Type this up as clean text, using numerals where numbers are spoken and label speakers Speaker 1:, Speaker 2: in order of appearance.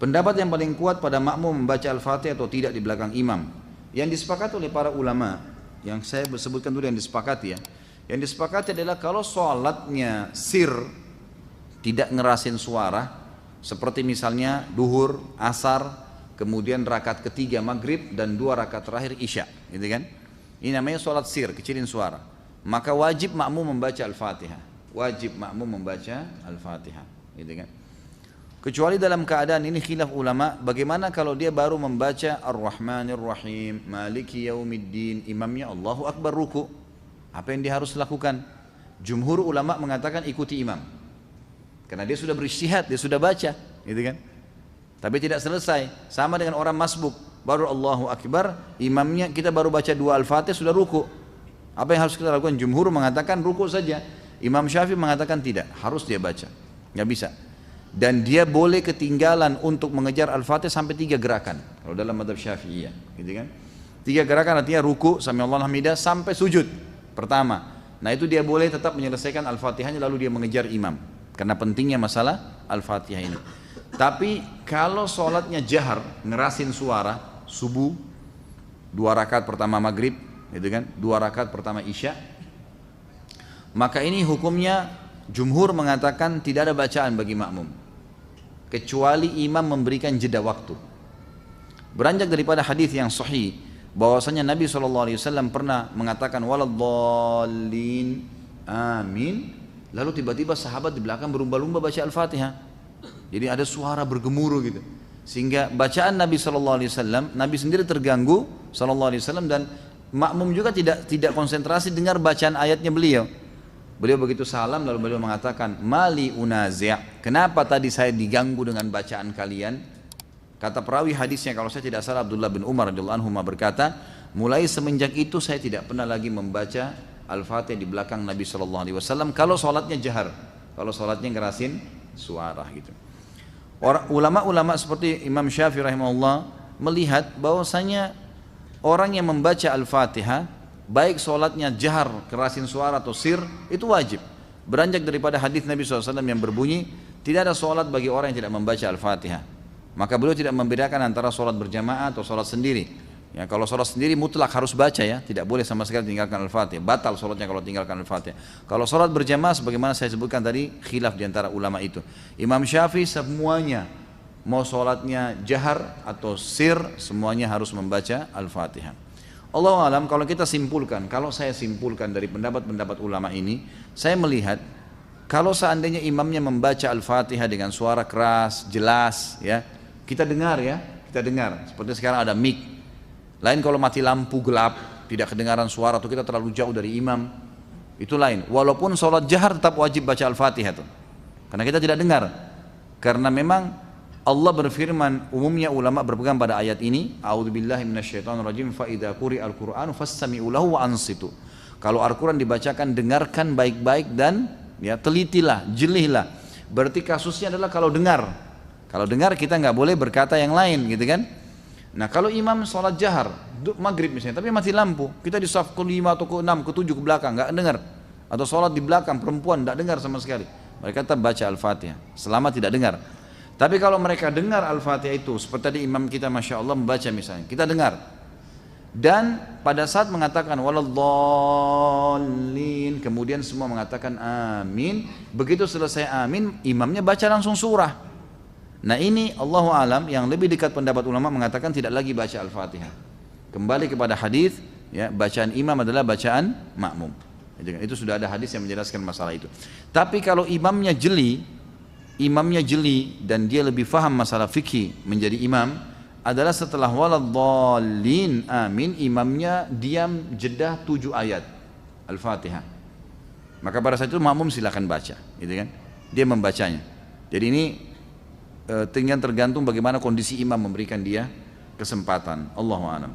Speaker 1: Pendapat yang paling kuat pada makmum membaca Al-Fatihah atau tidak di belakang imam, yang disepakati oleh para ulama, yang saya sebutkan dulu yang disepakati ya. Yang disepakati adalah kalau sholatnya sir, tidak ngerasin suara, seperti misalnya duhur, asar, kemudian rakaat ketiga maghrib dan 2 rakaat terakhir isya, gitu kan? Ini namanya sholat sir, kecilin suara. Maka wajib makmum membaca Al-Fatihah. Wajib makmum membaca Al-Fatihah, gitu kan? Kecuali dalam keadaan ini khilaf ulama, bagaimana kalau dia baru membaca Ar-Rahmanir Rahim, Maliki Yaumiddin, imamnya Allahu Akbar ruku. Apa yang dia harus lakukan? Jumhur ulama mengatakan ikuti imam. Karena dia sudah berijtihad, dia sudah baca, gitu kan? Tapi tidak selesai, sama dengan orang masbuk, baru Allahu Akbar, imamnya kita baru baca 2 Al-Fatihah sudah ruku. Apa yang harus kita lakukan? Jumhur mengatakan ruku saja. Imam Syafi'i mengatakan tidak, harus dia baca. Nggak bisa. Dan dia boleh ketinggalan untuk mengejar Al-Fatihah sampai 3 gerakan. Kalau dalam mazhab Syafi'iyah, gitu kan? 3 gerakan artinya ruku, sami'allahu hamidah, sampai sujud pertama. Nah itu dia boleh tetap menyelesaikan Al-Fatihahnya lalu dia mengejar imam. Karena pentingnya masalah Al-Fatihah ini. Tapi kalau sholatnya jahar, ngerasin suara, subuh, 2 rakaat pertama maghrib, gitu kan? 2 rakaat pertama isya, maka ini hukumnya jumhur mengatakan tidak ada bacaan bagi makmum, kecuali imam memberikan jeda waktu. Beranjak daripada hadis yang sahih, bahwasanya Nabi SAW pernah mengatakan waladhdallin amin, lalu tiba-tiba sahabat di belakang berlumba-lumba baca Al-Fatihah. Jadi ada suara bergemuruh gitu, sehingga bacaan Nabi SAW, Nabi sendiri terganggu SAW, dan makmum juga tidak konsentrasi dengar bacaan ayatnya beliau. Beliau begitu salam lalu beliau mengatakan mali unazi', kenapa tadi saya diganggu dengan bacaan kalian? Kata perawi hadisnya kalau saya tidak salah Abdullah bin Umar radhiyallahu anhu berkata, mulai semenjak itu saya tidak pernah lagi membaca Al-Fatihah di belakang Nabi SAW kalau sholatnya jahar, kalau sholatnya ngerasin suara gitu. Ulama-ulama seperti Imam Syafi'i rahimahullah melihat bahwasanya orang yang membaca Al-Fatihah baik sholatnya jahar, kerasin suara atau sir, itu wajib. Beranjak daripada hadis Nabi SAW yang berbunyi tidak ada sholat bagi orang yang tidak membaca Al-Fatihah. Maka beliau tidak membedakan antara sholat berjamaah atau sholat sendiri. Ya, kalau sholat sendiri mutlak harus baca ya, tidak boleh sama sekali tinggalkan Al-Fatihah. Batal sholatnya kalau tinggalkan Al-Fatihah. Kalau sholat berjamaah sebagaimana saya sebutkan tadi, khilaf diantara ulama itu. Imam Syafi'i semuanya, mau sholatnya jahar atau sir, semuanya harus membaca Al-Fatihah. Allahu alam, kalau kita simpulkan, kalau saya simpulkan dari pendapat-pendapat ulama ini, saya melihat kalau seandainya imamnya membaca Al-Fatihah dengan suara keras, jelas, ya, kita dengar ya, kita dengar. Seperti sekarang ada mic. Lain kalau mati lampu gelap, tidak kedengaran suara atau kita terlalu jauh dari imam, itu lain. Walaupun sholat jahar tetap wajib baca Al-Fatihah tuh, karena kita tidak dengar. Karena memang Allah berfirman, umumnya ulama berpegang pada ayat ini, a'udzubillahi minasyaitonirrajim, fa idza quri'al qur'anu fastami'u lahu wa ansitu. Kalau Al-Qur'an dibacakan, dengarkan baik-baik dan ya telitilah, jelihlah. Berarti kasusnya adalah kalau dengar. Kalau dengar kita nggak boleh berkata yang lain, gitu kan? Nah kalau imam sholat jahar, maghrib misalnya, tapi mati lampu, kita di saf ke-5 atau ke-6, ke-7 ke belakang, nggak dengar. Atau sholat di belakang perempuan, nggak dengar sama sekali. Mereka tetap baca Al-Fatihah, selama tidak dengar. Tapi kalau mereka dengar Al-Fatihah itu, seperti tadi imam kita Masya Allah membaca misalnya, kita dengar. Dan pada saat mengatakan waladhdallin, kemudian semua mengatakan amin. Begitu selesai amin, imamnya baca langsung surah. Nah ini Allahu alam, yang lebih dekat pendapat ulama mengatakan tidak lagi baca Al-Fatihah. Kembali kepada hadis, ya, bacaan imam adalah bacaan makmum. Itu sudah ada hadis yang menjelaskan masalah itu. Tapi kalau imamnya jeli dan dia lebih faham masalah fikih menjadi imam, adalah setelah waladhdallin amin, imamnya diam jeda 7 ayat Al-Fatihah. Maka pada saat itu makmum silakan baca, gitu kan? Dia membacanya. Jadi ini tinggal tergantung bagaimana kondisi imam memberikan dia kesempatan. Allahu a'lam.